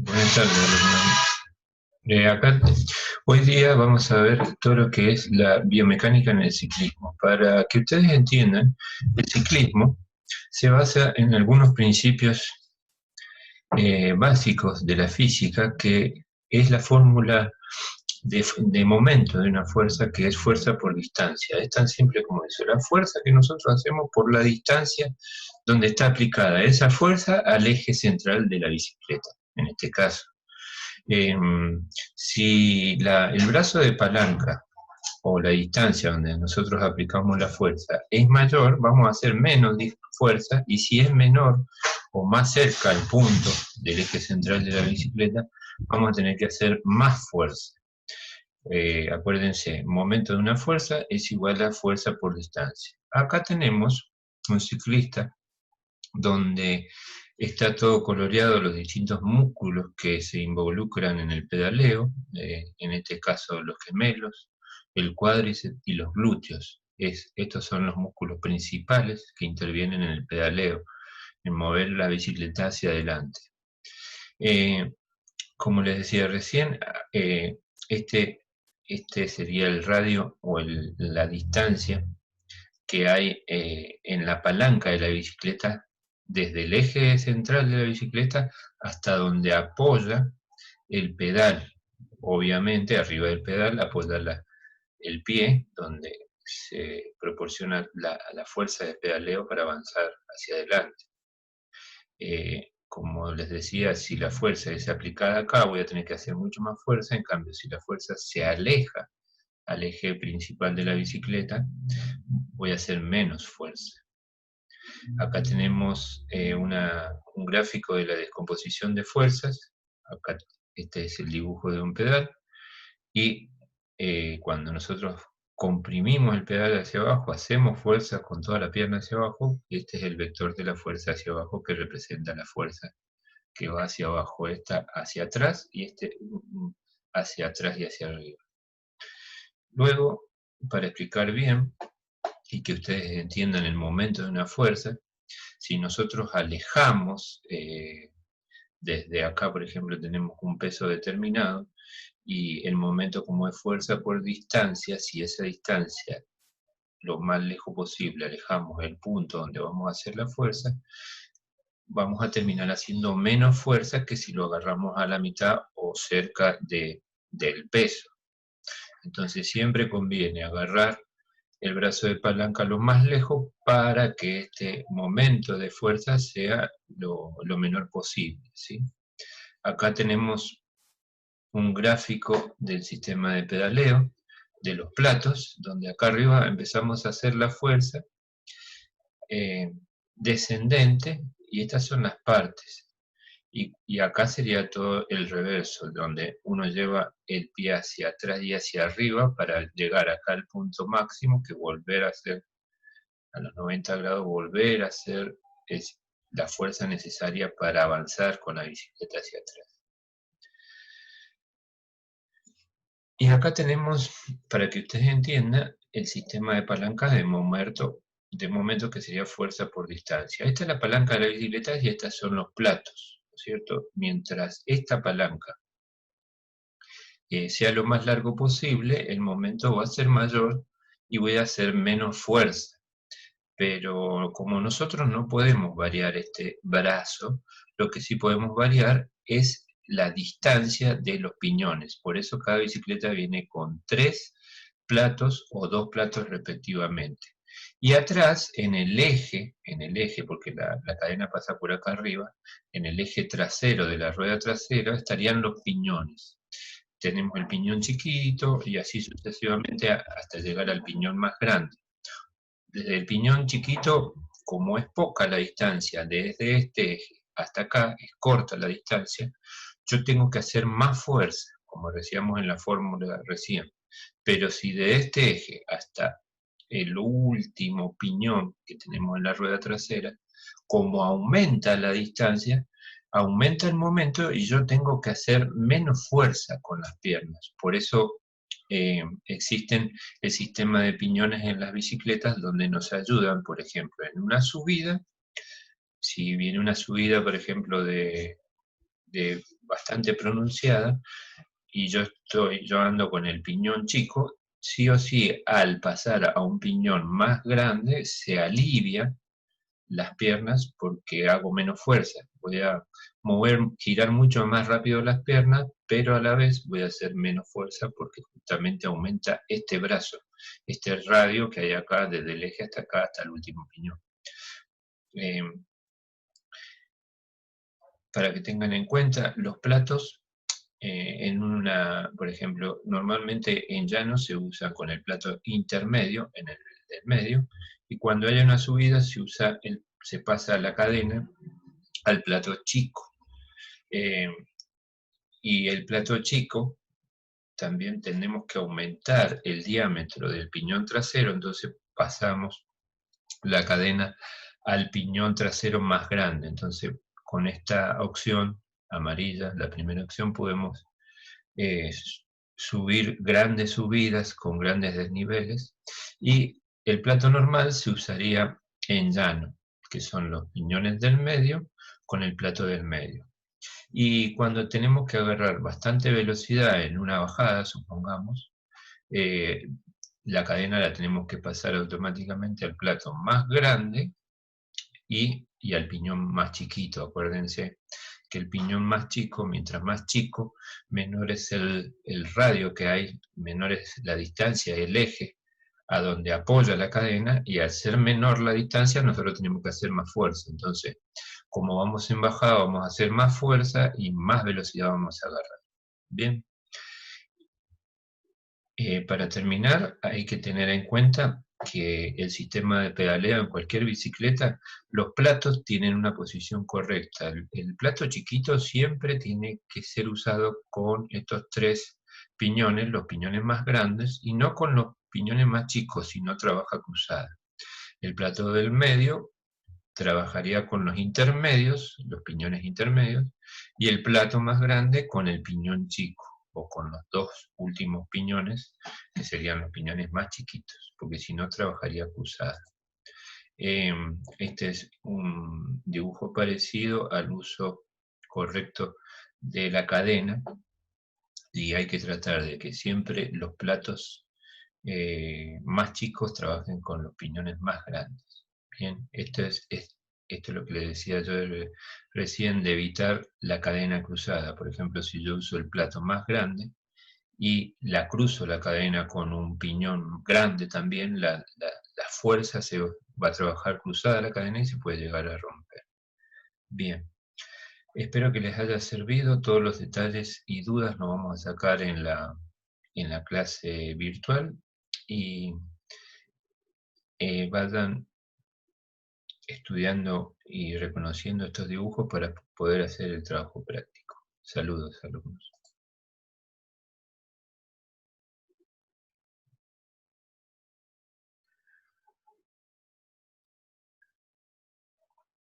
Buenas tardes, Alumno. Acá hoy día vamos a ver todo lo que es la biomecánica en el ciclismo. Para que ustedes entiendan, el ciclismo se basa en algunos principios básicos de la física, que es la fórmula de momento de una fuerza, que es fuerza por distancia. Es tan simple como eso. La fuerza que nosotros hacemos por la distancia donde está aplicada esa fuerza al eje central de la bicicleta, en este caso. Eh, si el brazo de palanca o la distancia donde nosotros aplicamos la fuerza es mayor, vamos a hacer menos fuerza, y si es menor o más cerca al punto del eje central de la bicicleta, vamos a tener que hacer más fuerza. Acuérdense, momento de una fuerza es igual a fuerza por distancia. Acá tenemos un ciclista donde está todo coloreado, los distintos músculos que se involucran en el pedaleo, en este caso los gemelos, el cuádriceps y los glúteos. Estos son los músculos principales que intervienen en el pedaleo, en mover la bicicleta hacia adelante. Eh, Como les decía recién, este, este sería el radio o la distancia que hay en la palanca de la bicicleta, desde el eje central de la bicicleta hasta donde apoya el pedal. Obviamente, arriba del pedal apoya el pie, donde se proporciona la fuerza de pedaleo para avanzar hacia adelante. Como les decía, si la fuerza es aplicada acá, voy a tener que hacer mucho más fuerza. En cambio, si la fuerza se aleja al eje principal de la bicicleta, voy a hacer menos fuerza. Acá tenemos un gráfico de la descomposición de fuerzas. Acá este es el dibujo de un pedal. Y cuando nosotros comprimimos el pedal hacia abajo, hacemos fuerza con toda la pierna hacia abajo. Este es el vector de la fuerza hacia abajo, que representa la fuerza que va hacia abajo, esta hacia atrás y este hacia atrás y hacia arriba. Luego, para explicar bien y que ustedes entiendan el momento de una fuerza, si nosotros alejamos, desde acá, por ejemplo, tenemos un peso determinado, y el momento, como es fuerza por distancia, si esa distancia lo más lejos posible alejamos el punto donde vamos a hacer la fuerza, vamos a terminar haciendo menos fuerza que si lo agarramos a la mitad o cerca del peso. Entonces siempre conviene agarrar el brazo de palanca lo más lejos para que este momento de fuerza sea lo menor posible, ¿sí? Acá tenemos un gráfico del sistema de pedaleo, de los platos, donde acá arriba empezamos a hacer la fuerza eh, descendente, y estas son las partes. Y acá sería todo el reverso, donde uno lleva el pie hacia atrás y hacia arriba para llegar acá al punto máximo, que volver a hacer a los 90 grados, volver a hacer la fuerza necesaria para avanzar con la bicicleta hacia atrás. Y acá tenemos, para que ustedes entiendan, el sistema de palancas de momento, que sería fuerza por distancia. Esta es la palanca de la bicicleta y estos son los platos, ¿no es cierto? Mientras esta palanca sea lo más largo posible, el momento va a ser mayor y voy a hacer menos fuerza. Pero como nosotros no podemos variar este brazo, lo que sí podemos variar es la distancia de los piñones. Por eso cada bicicleta viene con 3 platos o 2 platos respectivamente. Y atrás, en el eje, porque la cadena pasa por acá arriba, en el eje trasero de la rueda trasera estarían los piñones. Tenemos el piñón chiquito y así sucesivamente hasta llegar al piñón más grande. Desde el piñón chiquito, como es poca la distancia desde este eje hasta acá, es corta la distancia, yo tengo que hacer más fuerza, como decíamos en la fórmula recién. Pero si de este eje hasta el último piñón que tenemos en la rueda trasera, como aumenta la distancia, aumenta el momento y yo tengo que hacer menos fuerza con las piernas. Por eso existen el sistema de piñones en las bicicletas, donde nos ayudan, por ejemplo, en una subida. Si viene una subida, por ejemplo, de bastante pronunciada, y yo ando con el piñón chico, sí o sí, al pasar a un piñón más grande, se alivia las piernas porque hago menos fuerza. Voy a girar mucho más rápido las piernas, pero a la vez voy a hacer menos fuerza porque justamente aumenta este brazo, este radio que hay acá, desde el eje hasta acá, hasta el último piñón. Eh, para que tengan en cuenta, los platos, por ejemplo, normalmente en llano se usa con el plato intermedio, en el del medio, y cuando hay una subida se pasa la cadena al plato chico. Eh, y el plato chico también tenemos que aumentar el diámetro del piñón trasero, entonces pasamos la cadena al piñón trasero más grande. Entonces, con esta opción amarilla, la primera opción, podemos eh, subir grandes subidas con grandes desniveles, y el plato normal se usaría en llano, que son los piñones del medio con el plato del medio. Y cuando tenemos que agarrar bastante velocidad en una bajada, supongamos, eh, la cadena la tenemos que pasar automáticamente al plato más grande y al piñón más chiquito. Acuérdense que el piñón más chico, mientras más chico, menor es el radio que hay, menor es la distancia, el eje a donde apoya la cadena, y al ser menor la distancia, nosotros tenemos que hacer más fuerza. Entonces, como vamos en bajada, vamos a hacer más fuerza y más velocidad vamos a agarrar. Bien. Para terminar, hay que tener en cuenta que el sistema de pedaleo en cualquier bicicleta, los platos tienen una posición correcta. El plato chiquito siempre tiene que ser usado con estos tres piñones, los piñones más grandes, y no con los piñones más chicos, si no trabaja cruzada. El plato del medio trabajaría con los intermedios, los piñones intermedios, y el plato más grande con el piñón chico, o con los dos últimos piñones, que serían los piñones más chiquitos, porque si no trabajaría cruzada. Este es un dibujo parecido al uso correcto de la cadena, y hay que tratar de que siempre los platos más chicos trabajen con los piñones más grandes. Bien, esto es lo que le decía yo recién, de evitar la cadena cruzada. Por ejemplo, si yo uso el plato más grande y la cruzo la cadena con un piñón grande también, la fuerza se va a trabajar cruzada la cadena y se puede llegar a romper. Bien, espero que les haya servido. Todos los detalles y dudas los vamos a sacar en la clase virtual, y vayan estudiando y reconociendo estos dibujos para poder hacer el trabajo práctico. Saludos, alumnos.